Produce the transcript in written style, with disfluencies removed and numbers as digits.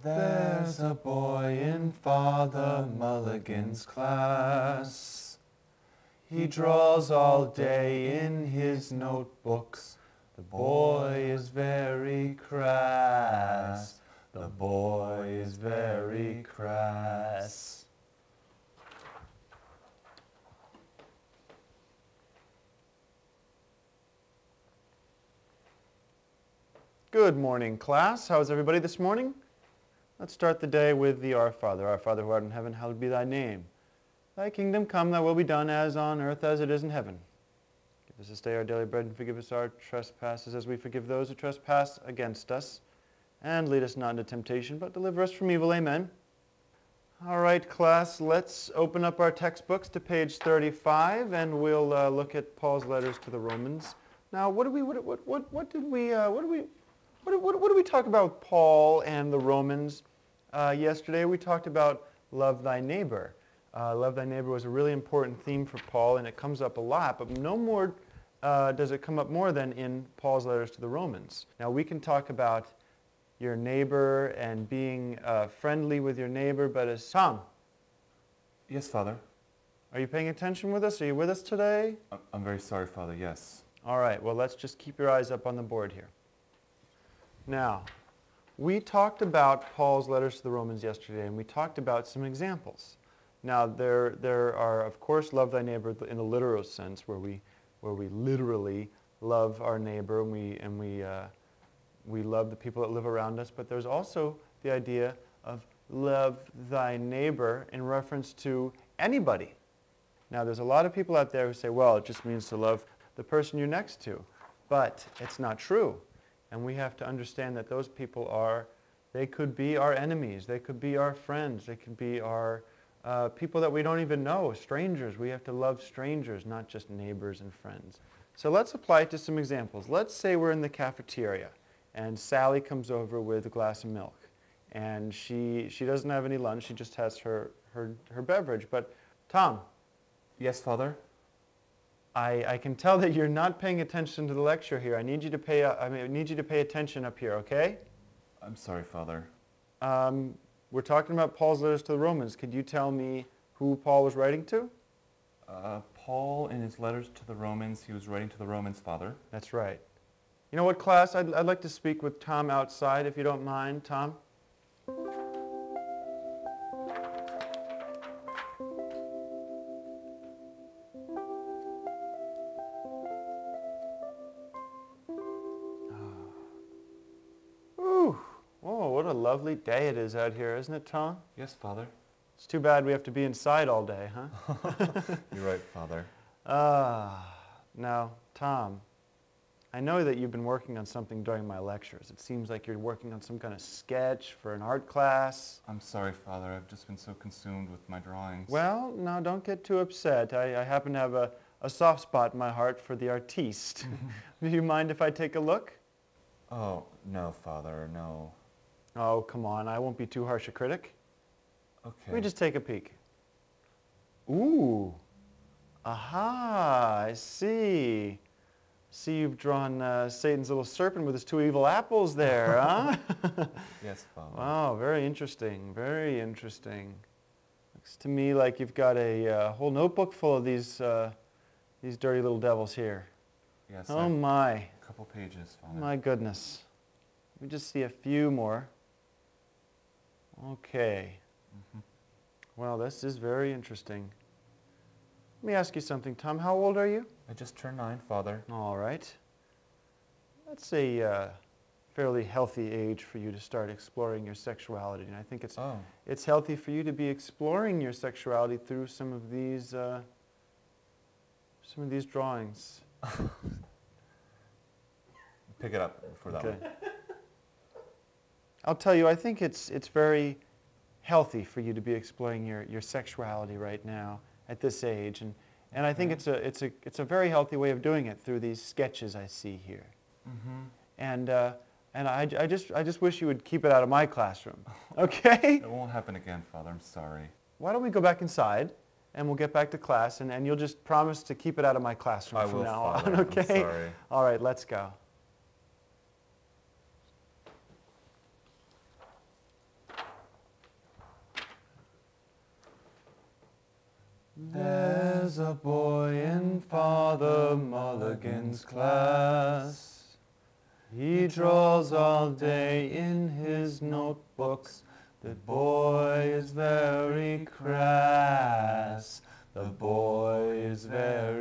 There's a boy in Father Mulligan's class. He draws all day in his notebooks. The boy is very crass. The boy is very crass. Good morning, class. How's everybody this morning? Let's start the day with the Our Father. Our Father who art in heaven, hallowed be thy name. Thy kingdom come, thy will be done as on earth as it is in heaven. Give us this day our daily bread, and forgive us our trespasses as we forgive those who trespass against us. And lead us not into temptation, but deliver us from evil. Amen. All right, class, let's open up our textbooks to page 35, and we'll look at Paul's letters to the Romans. Now, what did we talk about with Paul and the Romans yesterday? We talked about love thy neighbor. Love thy neighbor was a really important theme for Paul, and it comes up a lot, but no more does it come up more than in Paul's letters to the Romans. Now, we can talk about your neighbor and being friendly with your neighbor, but as Tom. Yes, Father. Are you paying attention with us? Are you with us today? I'm very sorry, Father, yes. All right, well, let's just keep your eyes up on the board here. Now, we talked about Paul's letters to the Romans yesterday, and we talked about some examples. Now, there are, of course, love thy neighbor in the literal sense, where we literally love our neighbor and we love the people that live around us. But there's also the idea of love thy neighbor in reference to anybody. Now, there's a lot of people out there who say, well, it just means to love the person you're next to. But it's not true. And we have to understand that those people they could be our enemies, they could be our friends, they could be our people that we don't even know, strangers. We have to love strangers, not just neighbors and friends. So let's apply it to some examples. Let's say we're in the cafeteria, and Sally comes over with a glass of milk. And she doesn't have any lunch, she just has her beverage. But Tom. Yes, Father? I can tell that you're not paying attention to the lecture here. I need you to pay attention up here, okay? I'm sorry, Father. We're talking about Paul's letters to the Romans. Could you tell me who Paul was writing to? Paul, in his letters to the Romans, he was writing to the Romans, Father. That's right. You know what, class? I'd like to speak with Tom outside, if you don't mind. Tom? What a lovely day it is out here, isn't it, Tom? Yes, Father. It's too bad we have to be inside all day, huh? You're right, Father. Now, Tom, I know that you've been working on something during my lectures. It seems like you're working on some kind of sketch for an art class. I'm sorry, Father. I've just been so consumed with my drawings. Well, now don't get too upset. I happen to have a soft spot in my heart for the artiste. Do you mind if I take a look? Oh, no, Father, no. Oh, come on. I won't be too harsh a critic. Okay. Let me just take a peek. Ooh. Aha, I see. See, you've drawn Satan's little serpent with his two evil apples there, huh? Yes, Father. Wow, very interesting, very interesting. Looks to me like you've got a whole notebook full of these dirty little devils here. Yes. Oh my. A couple pages, Father. My goodness. Let me just see a few more. Okay. Mm-hmm. Well, this is very interesting. Let me ask you something, Tom. How old are you? I just turned 9, Father. All right. That's a fairly healthy age for you to start exploring your sexuality. And I think it's healthy for you to be exploring your sexuality through some of these drawings. Pick it up for that one. I'll tell you, I think it's very healthy for you to be exploring your sexuality right now at this age, and I think it's a very healthy way of doing it through these sketches I see here. Mm-hmm. And I just wish you would keep it out of my classroom, okay? It won't happen again, Father. I'm sorry. Why don't we go back inside, and we'll get back to class, and you'll just promise to keep it out of my classroom from now on, okay? I'm sorry. All right, let's go. was a boy in Father Mulligan's class. He draws all day in his notebooks. The boy is very crass. The boy is very